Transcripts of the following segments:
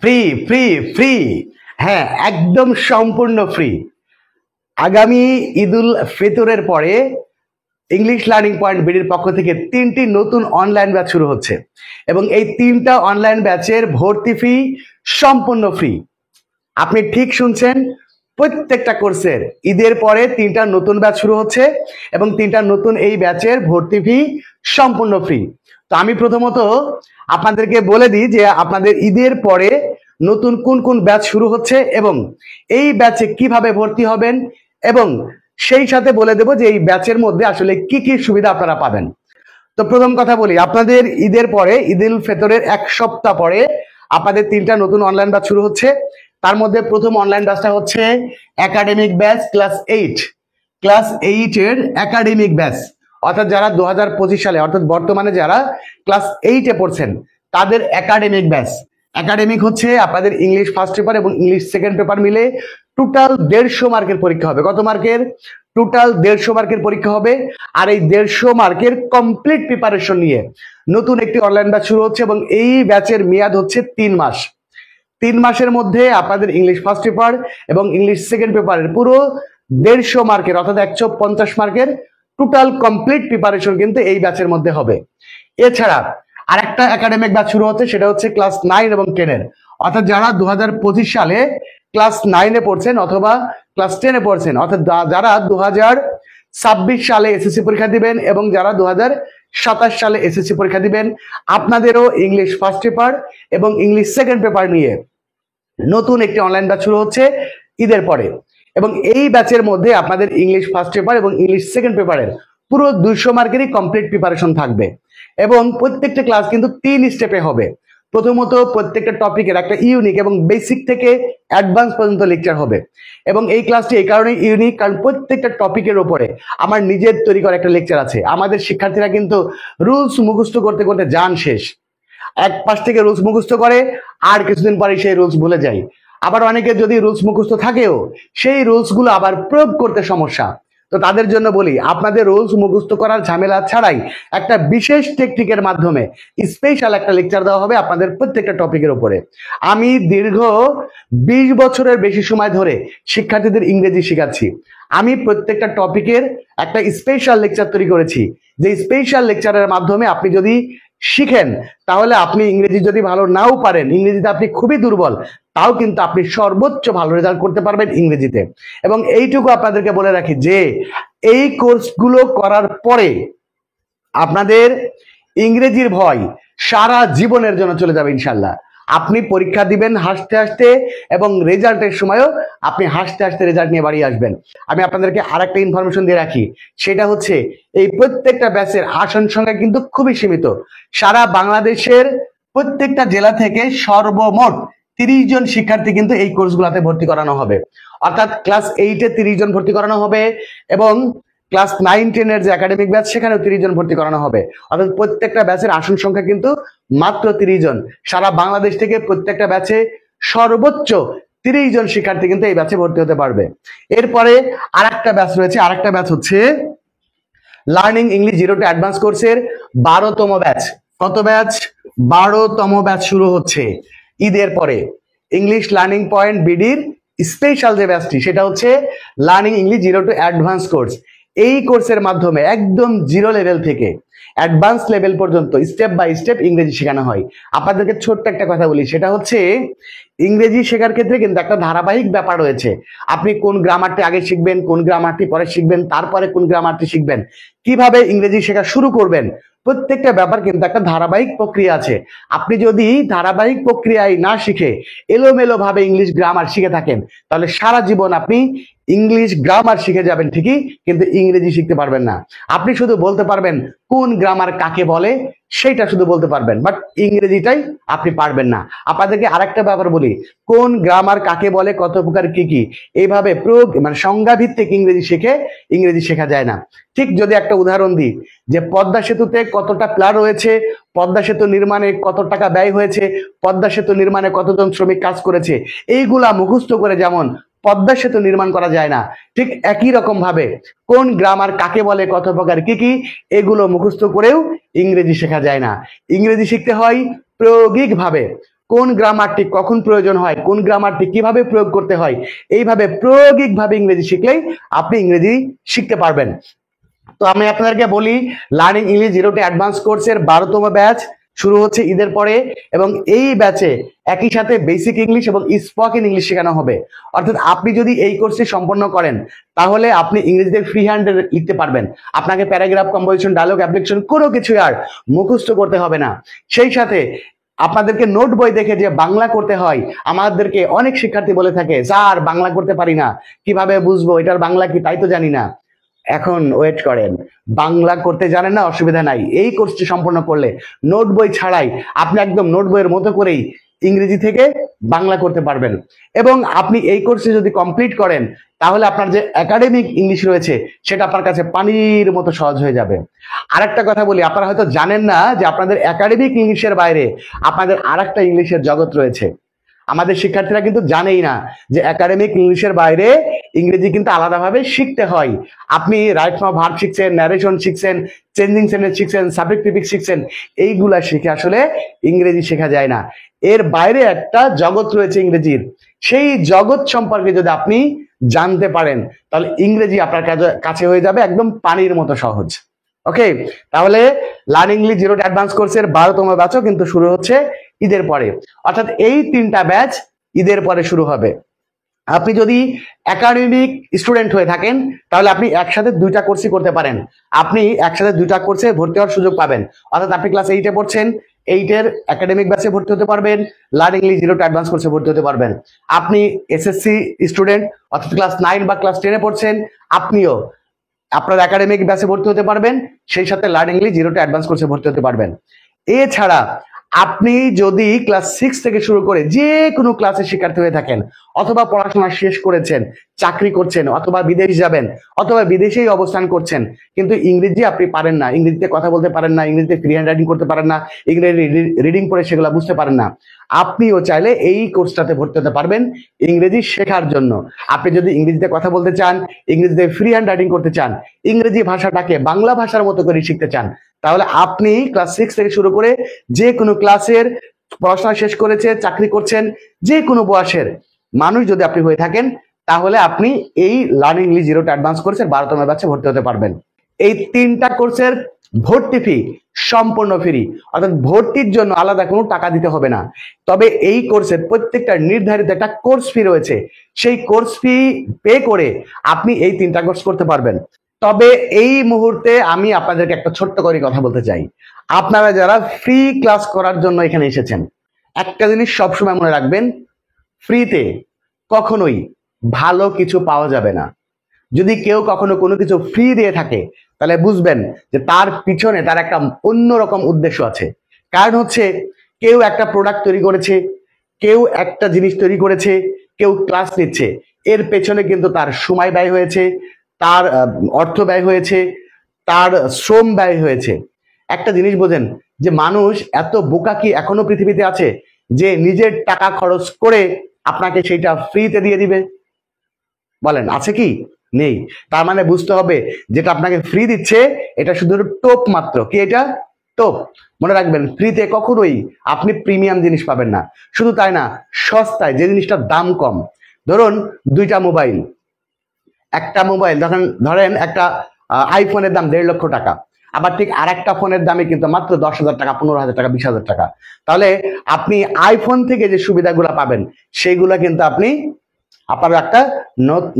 Free free free. হ্যাঁ, একদম সম্পূর্ণ ফ্রি। আগামী ঈদুল ফিতরের পরে ইংলিশ লার্নিং পয়েন্ট বিডির পক্ষ থেকে 3টি নতুন অনলাইন ব্যাচ শুরু হচ্ছে এবং এই 3টা অনলাইন ব্যাচের ভর্তি ফি সম্পূর্ণ ফ্রি। আপনি ঠিক শুনছেন, প্রত্যেকটা কোর্সের ঈদের পরে 3টা নতুন ব্যাচ শুরু হচ্ছে এবং 3টা নতুন এই ব্যাচের ভর্তি ফি সম্পূর্ণ ফ্রি। তো আমি প্রথমত আপনাদেরকে বলে দিই যে আপনাদের ঈদের পরে নতুন কোন কোন ব্যাচ শুরু হচ্ছে এবং এই ব্যাচে কিভাবে ভর্তি হবেন, এবং সেই সাথে বলে দেব যে এই ব্যাচের মধ্যে আসলে কি কি সুবিধা আপনারা পাবেন। তো প্রথম কথা বলি, আপনাদের ঈদের পরে, ঈদুল ফিতরের 1 সপ্তাহ পরে আপনাদের 3টা নতুন অনলাইন ব্যাচ শুরু হচ্ছে। তার মধ্যে প্রথম অনলাইন ব্যাচটা হচ্ছে একাডেমিক ব্যাচ ক্লাস 8 এর একাডেমিক ব্যাচ, অর্থাৎ যারা 2025 সালে, অর্থাৎ বর্তমানে যারা ক্লাস 8-এ পড়ছেন তাদের একাডেমিক ব্যাচ। একাডেমিক হচ্ছে আপনাদের ইংলিশ ফার্স্ট পেপার এবং ইংলিশ সেকেন্ড পেপার মিলে টোটাল 150 মার্কের পরীক্ষা হবে। কত মার্কের? টোটাল 150 মার্কের পরীক্ষা হবে। আর এই 150 মার্কের কমপ্লিট প্রিপারেশন নিয়ে নতুন একটি অনলাইন ব্যাচ শুরু হচ্ছে এবং এই ব্যাচের মেয়াদ হচ্ছে 3 মাস। 3 মাসের মধ্যে আপনাদের ইংলিশ ফার্স্ট পেপার এবং ইংলিশ সেকেন্ড পেপারের পুরো 150 মার্কের, অর্থাৎ 150 মার্কের টোটাল কমপ্লিট প্রিপারেশন কিন্তু এই ব্যাচের মধ্যে হবে। এছাড়া আরেকটা একাডেমিক ব্যাচ শুরু হচ্ছে, সেটা হচ্ছে ক্লাস 9 এবং 10-এর, অর্থাৎ যারা 2025 সালে ক্লাস 9-এ পড়ছেন অথবা ক্লাস 10-এ পড়ছেন, অর্থাৎ যারা 2026 সালে এসএসসি পরীক্ষা দিবেন এবং যারা 2027 সালে এসএসসি পরীক্ষা দিবেন, আপনাদেরও ইংলিশ ফার্স্ট পেপার এবং ইংলিশ সেকেন্ড পেপার নিয়ে নতুন একটি অনলাইন ব্যাচ শুরু হচ্ছে ঈদের পরে। এবং এই ব্যাচের মধ্যে আপনাদের ইংলিশ ফার্স্ট পেপার এবং ইংলিশ সেকেন্ড পেপারের পুরো 200 মার্কেরই কমপ্লিট প্রিপারেশন থাকবে এবং প্রত্যেকটা ক্লাস কিন্তু 3 স্টেপে হবে। প্রথমত প্রত্যেকটা টপিকের একটা ইউনিক এবং বেসিক থেকে অ্যাডভান্স পর্যন্ত লেকচার হবে এবং এই ক্লাসটি এই কারণে ইউনিক কারণ প্রত্যেকটা টপিকের উপরে আমার নিজের তৈরি করা একটা লেকচার আছে। আমাদের শিক্ষার্থীরা কিন্তু রুলস মুখস্থ করতে করতে যান শেষ, এক পাশ থেকে রুলস মুখস্থ করে আর কিছুদিন পরে সেই রুলস ভুলে যায়। আবার অনেকে যদি রুলস মুখস্থ থাকেও সেই রুলস গুলো আবার প্রয়োগ করতে সমস্যা। তো তাদের জন্য বলি, আপনাদের রুলস মুখস্থ করার ঝামেলা ছাড়াই একটা বিশেষ টেকনিকের মাধ্যমে স্পেশাল একটা লেকচার দেওয়া হবে আপনাদের প্রত্যেকটা টপিকের উপরে। আমি দীর্ঘ 20 বছরের বেশি সময় ধরে শিক্ষার্থীদের ইংরেজি শেখাচ্ছি। আমি প্রত্যেকটা টপিকের একটা স্পেশাল লেকচার তৈরি করেছি, যে স্পেশাল লেকচারের মাধ্যমে আপনি যদি শিখেন তাহলে আপনি ইংরেজি যদি ভালো নাও পারেন, ইংরেজিতে আপনি খুবই দুর্বল, তাও কিন্তু আপনি সর্বোচ্চ ভালো রেজাল্ট করতে পারবেন ইংরেজিতে। এবং এইটুকু আপনাদেরকে বলে রাখি যে এই কোর্সগুলো করার পরে আপনাদের ইংরেজির ভয় সারা জীবনের জন্য চলে যাবে ইনশাল্লাহ। আপনি পরীক্ষা দিবেন হাসতে হাসতে এবং রেজাল্টের সময়ও আপনি হাসতে হাসতে রেজাল্ট নিয়ে বাড়ি আসবেন। আমি আপনাদেরকে আরেকটা ইনফরমেশন দিয়ে রাখি, সেটা হচ্ছে এই প্রত্যেকটা ব্যাচের আসন সংখ্যা কিন্তু খুবই সীমিত। সারা বাংলাদেশের প্রত্যেকটা জেলা থেকে সর্বমোট 30 জন শিক্ষার্থী কিন্তু এই কোর্সগুলোতে ভর্তি করানো হবে, অর্থাৎ ক্লাস 8-এ 30 জন ভর্তি করানো হবে এবং ক্লাস 9-10-এর যে একাডেমিক ব্যাচ সেখানেও 30 জন ভর্তি করানো হবে। অর্থাৎ প্রত্যেকটা ব্যাচের আসন সংখ্যা কিন্তু মাত্র 30 জন। সারা বাংলাদেশ থেকে প্রত্যেকটা ব্যাচে সর্বোচ্চ 30 জন শিক্ষার্থী কিন্তু এই ব্যাচে ভর্তি হতে পারবে। এরপরে আরেকটা ব্যাচ রয়েছে, আরেকটা ব্যাচ হচ্ছে লার্নিং ইংলিশ 0 টু অ্যাডভান্স কোর্সের 12তম ব্যাচ। কত ব্যাচ? 12তম ব্যাচ শুরু হচ্ছে ঈদের পরে। ইংলিশ লার্নিং পয়েন্ট বিডির স্পেশাল যে ব্যাচটি সেটা হচ্ছে learning English 0 to advance course. এই কোর্সের মাধ্যমে একদম 0 লেভেল থেকে অ্যাডভান্স লেভেল পর্যন্ত স্টেপ বাই স্টেপ ইংরেজি শেখানো হয়। আপনাদেরকে ছোট্ট একটা কথা বলি, সেটা হচ্ছে ইংরেজি শেখার ক্ষেত্রে কিন্তু একটা ধারাবাহিক ব্যাপার রয়েছে। আপনি কোন গ্রামারটি আগে শিখবেন, কোন গ্রামারটি পরে শিখবেন, তারপরে কোন গ্রামারটি শিখবেন, কিভাবে ইংরেজি শেখা শুরু করবেন, প্রত্যেকটা ব্যাপার কিন্তু একটা ধারাবাহিক প্রক্রিয়া আছে। আপনি যদি ধারাবাহিক প্রক্রিয়ায় না শিখে এলোমেলো ভাবে ইংলিশ গ্রামার শিখে থাকেন তাহলে সারা জীবন আপনি ইংলিশ গ্রামার শিখে যাবেন ঠিকই, কিন্তু ইংরেজি শিখতে পারবেন না। আপনি শুধু বলতে পারবেন কোন গ্রামার কাকে বলে, সেটা শুধু বলতে পারবেন, বাট ইংরেজিটাই আপনি পারবেন না। আপনাদেরকে আরেকটা ব্যাপার বলি, কোন গ্রামার কাকে বলে, কত প্রকার কি কি, এইভাবে মানে সংজ্ঞা ভিত্তিক ইংরেজি শিখে ইংরেজি শেখা যায় না। ঠিক যদি একটা উদাহরণ দিই, যে পদ্মা সেতুতে কতটা প্ল্যান রয়েছে, পদ্মা সেতু নির্মাণে কত টাকা ব্যয় হয়েছে, পদ্মা সেতু নির্মাণে কতজন শ্রমিক কাজ করেছে, এইগুলা মুখস্থ করে যেমন পদ্মা সেতু নির্মাণ করা যায় না, ঠিক একই রকম ভাবে কোন গ্রামার কাকে বলে, কত প্রকার কি কি, এগুলো মুখস্থ করেও ইংরেজি শেখা যায় না। ইংরেজি শিখতে হয় প্রায়োগিক ভাবে। কোন গ্রামারটি কখন প্রয়োজন হয়, কোন গ্রামারটি কিভাবে প্রয়োগ করতে হয়, এইভাবে প্রায়োগিকভাবে ইংরেজি শিখলেই আপনি ইংরেজি শিখতে পারবেন। তো আমি আপনাদেরকে বলি, লার্নিং ইংলিশ 0 টু অ্যাডভান্স কোর্সের 12তম ব্যাচ শুরু হচ্ছে ঈদের পরে, এবং এই ব্যাচে একই সাথে বেসিক ইংলিশ এবং স্পোকেন ইংলিশ শেখানো হবে। অর্থাৎ আপনি যদি এই কোর্সটি সম্পন্ন করেন তাহলে আপনি ইংরেজিতে ফ্রি হ্যান্ডে লিখতে পারবেন। আপনাকে প্যারাগ্রাফ, কম্পোজিশন, ডায়লগ, অ্যাপ্লিকেশন কোনো কিছু আর মুখস্থ করতে হবে না। সেই সাথে আপনাদেরকে নোট বই দেখে যে বাংলা করতে হয়, আমাদেরকে অনেক শিক্ষার্থী বলে থাকে, স্যার বাংলা করতে পারি না, কিভাবে বুঝবো এটার বাংলা কি, তাই তো জানি না। এখন ওয়েট করেন, বাংলা করতে জানেন না, অসুবিধা নাই। এই কোর্সটি সম্পন্ন করলে নোট বই ছাড়াই আপনি একদম নোট বইয়ের মতো করেই ইংরেজি থেকে বাংলা করতে পারবেন। এবং আপনি এই কোর্সে যদি কমপ্লিট করেন তাহলে আপনার যে একাডেমিক ইংলিশ রয়েছে সেটা আপনার কাছে পানির মতো সহজ হয়ে যাবে। আরেকটা কথা বলি, আপনারা হয়তো জানেন না যে আপনাদের একাডেমিক ইংলিশের বাইরে আপনাদের আরেকটা ইংলিশের জগৎ রয়েছে। আমাদের শিক্ষার্থীরা কিন্তু জানেই না যে একাডেমিক ইংলিশের বাইরে ইংরেজি কিন্তু আলাদাভাবে শিখতে হয়। আপনি রাইট নাও ভার্ব শিখছেন, ন্যারেশন শিখছেন, চেঞ্জিং সেন্টেন্স শিখছেন, সাবজেক্ট প্রিফিক্স শিখছেন, এইগুলা শিখে আসলে ইংরেজি শেখা যায় না। এর বাইরে একটা জগৎ রয়েছে ইংরেজির, সেই জগৎ সম্পর্কে যদি আপনি জানতে পারেন তাহলে ইংরেজি আপনার কাছে হয়ে যাবে একদম পানির মতো সহজ। ওকে, তাহলে লার্নিং ইংলিশ 0 টু অ্যাডভান্স কোর্সের 12তম ব্যাচও কিন্তু শুরু হচ্ছে ঈদের পরে। অর্থাৎ এই 3টা ব্যাচ ঈদের পরে শুরু হবে। আপনি যদি একাডেমিক স্টুডেন্ট হয়ে থাকেন তাহলে আপনি একসাথে 2টা কোর্সই করতে পারেন। আপনি একসাথে 2টা কোর্সে ভর্তি হওয়ার সুযোগ পাবেন। অর্থাৎ আপনি ক্লাস 8-এ পড়ছেন, 8-এর একাডেমিক ব্যাচে ভর্তি হতে পারবেন, লার্নিং ইংলিশ 0 টু অ্যাডভান্স কোর্সে ভর্তি হতে পারবেন। আপনি এসএসসি স্টুডেন্ট অর্থাৎ ক্লাস 9 বা ক্লাস 10-এ পড়ছেন, আপনিও আপনার একাডেমিক ব্যাচে ভর্তি হতে পারবেন, সেই সাথে লার্নিং ইংলিশ 0 টু অ্যাডভান্স কোর্সে ভর্তি হতে পারবেন। এছাড়া আপনি যদি ক্লাস 6 থেকে শুরু করে যে কোনো ক্লাসের শিক্ষার্থী হয়ে থাকেন, অথবা পড়াশোনা শেষ করেছেন, চাকরি করছেন, অথবা বিদেশ যাবেন, অথবা বিদেশেই অবস্থান করছেন, কিন্তু ইংরেজি আপনি পারেন না, ইংরেজিতে কথা বলতে পারেন না, ইংরেজিতে ফ্রি হ্যান্ড রাইটিং করতে পারেন না, ইংরেজি রিডিং পড়ে সেগুলো বুঝতে পারেন না, আপনিও চাইলে এই কোর্সটাতে ভর্তি হতে পারবেন ইংরেজি শেখার জন্য। আপনি যদি ইংরেজিতে কথা বলতে চান, ইংরেজিতে ফ্রি হ্যান্ড রাইটিং করতে চান, ইংরেজি ভাষাটাকে বাংলা ভাষার মতো করে শিখতে চান, তাহলে আপনি ক্লাস 6 থেকে শুরু করে যে কোনো ক্লাসের পড়াশোনা শেষ করেছে, চাকরি করছেন, যে কোনো বয়সের মানুষ যদি আপনি হয়ে থাকেন তাহলে আপনি এই লার্নিং ইংলিশ 0 টু অ্যাডভান্স কোর্সের 12তম ব্যাচে ভর্তি হতে পারবেন। এই 3টা কোর্সের ভর্তি ফি সম্পূর্ণ ফ্রি, অর্থাৎ ভর্তির জন্য আলাদা কোনো টাকা দিতে হবে না। তবে এই কোর্সের প্রত্যেকটা নির্ধারিত একটা কোর্স ফি রয়েছে, সেই কোর্স ফি পে করে আপনি এই 3টা কোর্স করতে পারবেন। তবে এই মুহূর্তে আমি আপনাদেরকে একটা ছোট্ট করে কথা বলতে চাই। আপনারা যারা ফ্রি ক্লাস করার জন্য এখানে এসেছেন, একটা জিনিস সবসময় মনে রাখবেন, ফ্রিতে কখনোই ভালো কিছু পাওয়া যাবে না। যদি কেউ কখনো কোনো কিছু ফ্রি দিয়ে থাকে তাহলে বুঝবেন যে তার পিছনে তার একটা অন্যরকম উদ্দেশ্য আছে। কারণ হচ্ছে, কেউ একটা প্রোডাক্ট তৈরি করেছে, কেউ একটা জিনিস তৈরি করেছে, কেউ ক্লাস নিচ্ছে, এর পেছনে কিন্তু তার সময় ব্যয় হয়েছে, তার অর্থ ব্যয় হয়েছে, তার শ্রম ব্যয় হয়েছে। একটা জিনিস বোঝেন যে মানুষ এত বোকা কি এখনো পৃথিবীতে আছে যে নিজের টাকা খরচ করে আপনাকে সেইটা ফ্রিতে দিয়ে দিবে? বলেন, আছে কি? নেই। তার মানে বুঝতে হবে যেটা আপনাকে ফ্রি দিচ্ছে এটা শুধু টোপ মাত্র। কি এটা? টোপ। মনে রাখবেন, ফ্রিতে কখনোই আপনি প্রিমিয়াম জিনিস পাবেন না। শুধু তাই না, সস্তায় যে জিনিসটার দাম কম, ধরুন 2টা মোবাইল, একটা মোবাইল ধরেন একটা আইফোনের দাম 1.5 লক্ষ টাকা, আবার ঠিক আর একটা ফোনের দামে কিন্তু মাত্র 10,000 টাকা, 15,000 টাকা, 20,000 টাকা। তাহলে আপনি আইফোন থেকে যে সুবিধাগুলো পাবেন সেইগুলো কিন্তু আপনি আপনার একটা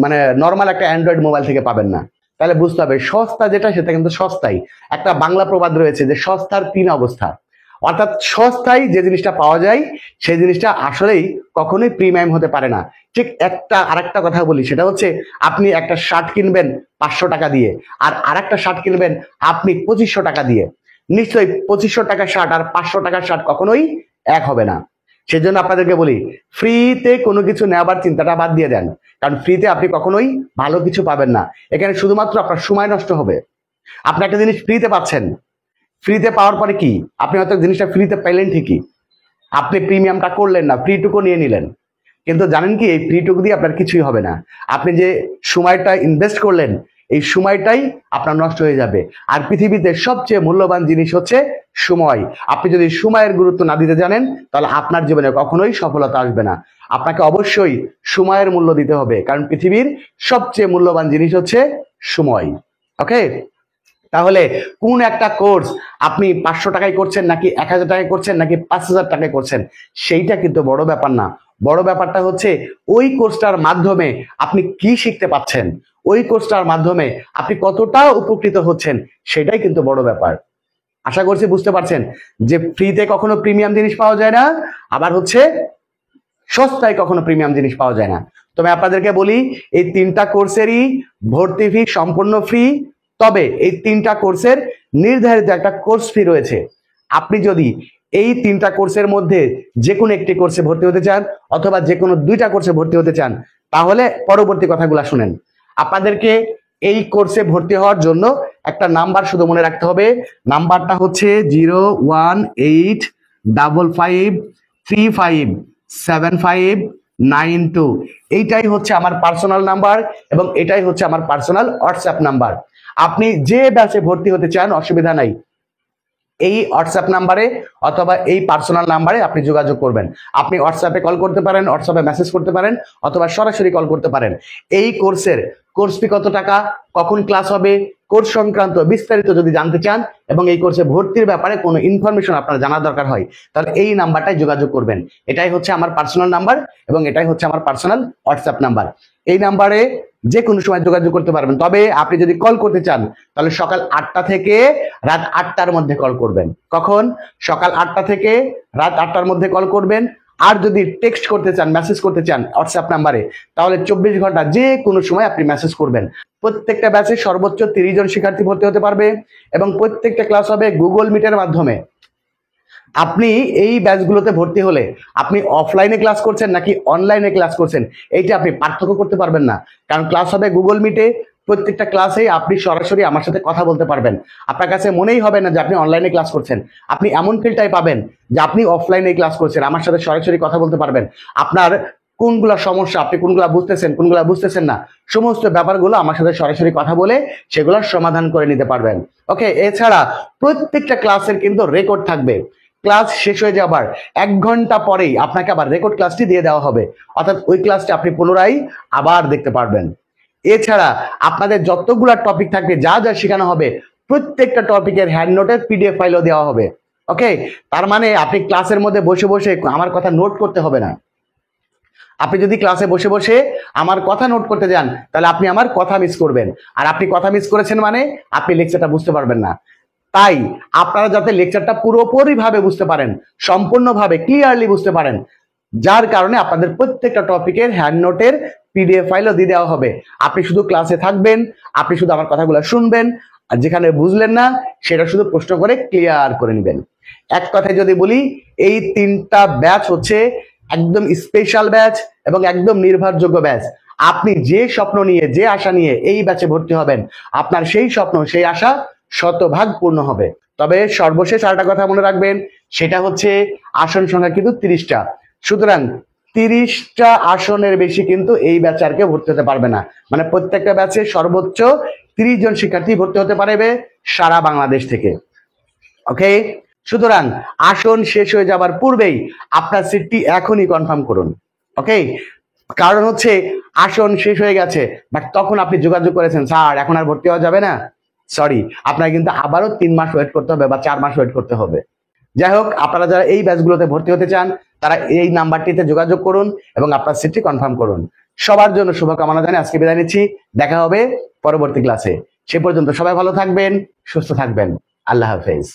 মানে নর্মাল একটা অ্যান্ড্রয়েড মোবাইল থেকে পাবেন না। তাহলে বুঝতে হবে সস্তা যেটা সেটা কিন্তু সস্তাই। একটা বাংলা প্রবাদ রয়েছে যে সস্তার 3 অবস্থা, অর্থাৎ সস্তায় যে জিনিসটা পাওয়া যায় সেই জিনিসটা আসলেই কখনোই প্রিমিয়াম হতে পারে না। ঠিক আরেকটা কথা বলি, সেটা হচ্ছে আপনি একটা শার্ট কিনবেন 500 টাকা দিয়ে, আর আরেকটা শার্ট কিনবেন আপনি 2500 টাকা দিয়ে। নিশ্চয়ই 2500 টাকার শার্ট আর 500 টাকার শার্ট কখনোই এক হবে না। সেজন্য আপনাদেরকে বলি, ফ্রিতে কোনো কিছু নেওয়ার চিন্তাটা বাদ দিয়ে দেন, কারণ ফ্রিতে আপনি কখনোই ভালো কিছু পাবেন না। এখানে শুধুমাত্র আপনার সময় নষ্ট হবে। আপনি একটা জিনিস ফ্রিতে পাচ্ছেন, ফ্রিতে পাওয়ার পরে কি আপনি হয়তো জিনিসটা ফ্রিতে পেলেন ঠিকই, আপনি প্রিমিয়ামটা করলেন না, ফ্রিটুকু নিয়ে নিলেন, কিন্তু জানেন কি এই ফ্রিটুকু দিয়ে আপনার কিছুই হবে না। আপনি যে সময়টা ইনভেস্ট করলেন এই সময়টাই আপনার নষ্ট হয়ে যাবে। আর পৃথিবীতে সবচেয়ে মূল্যবান জিনিস হচ্ছে সময়। আপনি যদি সময়ের গুরুত্ব না দিতে জানেন তাহলে আপনার জীবনে কখনোই সফলতা আসবে না। আপনাকে অবশ্যই সময়ের মূল্য দিতে হবে, কারণ পৃথিবীর সবচেয়ে মূল্যবান জিনিস হচ্ছে সময়। ওকে, তাহলে কোন একটা কোর্স আপনি 500 টাকায় করছেন নাকি 1000 টাকায় করছেন নাকি 5000 টাকায় করছেন সেইটা কিন্তু বড় ব্যাপার না। বড় ব্যাপারটা হচ্ছে ওই কোর্সটার মাধ্যমে আপনি কি শিখতে পাচ্ছেন, ওই কোর্সটার মাধ্যমে আপনি কতটা উপকৃত হচ্ছেন, সেটাই কিন্তু বড় ব্যাপার। আশা করছি বুঝতে পারছেন যে ফ্রিতে কখনো প্রিমিয়াম জিনিস পাওয়া যায় না, আবার হচ্ছে সস্তায় কখনো প্রিমিয়াম জিনিস পাওয়া যায় না। তবে আপনাদেরকে বলি, এই 3টা কোর্সেরই ভর্তি ফি সম্পূর্ণ ফ্রি। তবে এই 3টা কোর্সের নির্ধারিত একটা কোর্স ফি রয়েছে। আপনি যদি এই 3টা কোর্সের মধ্যে যে কোনো একটি কোর্সে ভর্তি হতে চান অথবা যে কোনো 2টা কোর্সে ভর্তি হতে চান, তাহলে পরবর্তী কথাগুলো শুনেন। আপনাদেরকে এই কোর্সে ভর্তি হওয়ার জন্য একটা নাম্বার শুধু মনে রাখতে হবে। নাম্বারটা হচ্ছে 01855357592। এইটাই হচ্ছে আমার পার্সোনাল নাম্বার এবং এটাই হচ্ছে আমার পার্সোনাল হোয়াটসঅ্যাপ নাম্বার। আপনি যে ব্যাচে ভর্তি হতে চান অসুবিধা নাই, এই হোয়াটসঅ্যাপ নাম্বারে অথবা এই পার্সোনাল নাম্বারে আপনি যোগাযোগ করবেন। আপনি হোয়াটসঅ্যাপে কল করতে পারেন, হোয়াটসঅ্যাপে মেসেজ করতে পারেন অথবা সরাসরি কল করতে পারেন। এই কোর্সের কোর্স ফি কত টাকা, কখন ক্লাস হবে, কোর্স সংক্রান্ত বিস্তারিত যদি জানতে চান এবং এই কোর্সে ভর্তির ব্যাপারে কোনো ইনফরমেশন আপনার জানার দরকার হয়, তাহলে এই নাম্বারটাই যোগাযোগ করবেন। এটাই হচ্ছে আমার পার্সোনাল নাম্বার এবং এটাই হচ্ছে আমার পার্সোনাল হোয়াটসঅ্যাপ নাম্বার। এই নাম্বারে যে কোনো সময় যোগাযোগ করতে পারবেন। তবে আপনি যদি কল করতে চান তাহলে সকাল 8টা থেকে রাত 8টার মধ্যে কল করবেন। কখন? সকাল 8টা থেকে রাত 8টার মধ্যে কল করবেন। আর যদি টেক্সট করতে চান, মেসেজ করতে চান হোয়াটসঅ্যাপ নাম্বারে, তাহলে 24 ঘন্টা যে কোনো সময় আপনি মেসেজ করবেন। প্রত্যেকটা ব্যাচে সর্বোচ্চ 30 জন শিক্ষার্থী ভর্তি হতে পারবে এবং প্রত্যেকটা ক্লাস হবে গুগল মিটের মাধ্যমে। আপনি এই ব্যাচগুলোতে ভর্তি হলে আপনি অফলাইনে ক্লাস করছেন নাকি অনলাইনে ক্লাস করছেন এইটা আপনি পার্থক্য করতে পারবেন না, কারণ ক্লাস হবে গুগল মিটে। প্রত্যেকটা ক্লাসেই আপনি সরাসরি আমার সাথে কথা বলতে পারবেন। আপনার কাছে মনেই হবে না যে আপনি অনলাইনে ক্লাস করছেন, আপনি এমন ফিলটাই পাবেন যে আপনি অফলাইনে ক্লাস করছেন, আমার সাথে সরাসরি কথা বলতে পারবেন। আপনার কোনগুলা সমস্যা, আপনি কোনগুলা বুঝতেছেন, কোনগুলা বুঝতেছেন না, সমস্ত ব্যাপারগুলো আমার সাথে সরাসরি কথা বলে সেগুলোর সমাধান করে নিতে পারবেন। ওকে, এছাড়া প্রত্যেকটা ক্লাসের কিন্তু রেকর্ড থাকবে। ক্লাস শেষ হয়ে যাবার 1 ঘন্টা পরেই আপনাকে আবার রেকর্ড ক্লাসটি দিয়ে দেওয়া হবে, অর্থাৎ ওই ক্লাসটি আপনি পুনরায় আবার দেখতে পারবেন। এছাড়া আপনাদের যতগুলা টপিক থাকবে, যা যা শেখানো হবে, প্রত্যেকটা টপিকের হ্যান্ড নোটের পিডিএফ ফাইলও দেওয়া হবে। ওকে, তার মানে আপনি ক্লাসের মধ্যে বসে বসে আমার কথা নোট করতে হবে না। আপনি যদি ক্লাসে বসে বসে আমার কথা নোট করতে যান তাহলে আপনি আমার কথা মিস করবেন, আর আপনি কথা মিস করেছেন মানে আপনি লেকচারটা বুঝতে পারবেন না। তাই আপনারা যাতে লেকচারটা পুরোপুরি ভাবে বুঝতে পারেন, সম্পূর্ণভাবে ক্লিয়ারলি বুঝতে পারেন, যার কারণে আপনাদের প্রত্যেকটা টপিকের হ্যান্ড নোটের পিডিএফ ফাইলও দিয়ে দেওয়া হবে। আপনি শুধু ক্লাসে থাকবেন, আপনি শুধু আমার কথাগুলো শুনবেন, আর যেখানে বুঝলেন না সেটা শুধু প্রশ্ন করে ক্লিয়ার করে নেবেন। এক কথায় যদি বলি, এই 3টা ব্যাচ হচ্ছে একদম স্পেশাল ব্যাচ এবং একদম নির্ভরযোগ্য ব্যাচ। আপনি যে স্বপ্ন নিয়ে, যে আশা নিয়ে এই ব্যাচে ভর্তি হবেন, আপনার সেই স্বপ্ন, সেই আশা শতভাগ পূর্ণ হবে। তবে সর্বশেষ আরেকটা কথা মনে রাখবেন, সেটা হচ্ছে আসন সংখ্যা কিন্তু 30টা। সুতরাং 30টা আসনের বেশি কিন্তু এই ব্যাচে আর কেউ ভর্তি হতে পারবে না। মানে প্রত্যেকটা ব্যাচে সর্বোচ্চ 30 জন শিক্ষার্থী ভর্তি হতে পারবে সারা বাংলাদেশ থেকে। ওকে, সুতরাং আসন শেষ হয়ে যাবার পূর্বেই আপনার সিটটি এখনই কনফার্ম করুন। ওকে, কারণ হচ্ছে আসন শেষ হয়ে গেছে বাট তখন আপনি যোগাযোগ করেছেন, স্যার এখন আর ভর্তি হওয়া যাবে না, সরি, আপনার কিন্তু আবারও 3 মাস ওয়েট করতে হবে বা 4 মাস ওয়েট করতে হবে। যাই হোক, আপনারা যারা এই ব্যাচগুলোতে ভর্তি হতে চান তারা এই নাম্বারটিতে যোগাযোগ করুন এবং আপনার সিটটি কনফার্ম করুন। সবার জন্য শুভকামনা জানিয়ে আজকে বিদায় নিচ্ছি। দেখা হবে পরবর্তী ক্লাসে। সে পর্যন্ত সবাই ভালো থাকবেন, সুস্থ থাকবেন। আল্লাহ হাফেজ।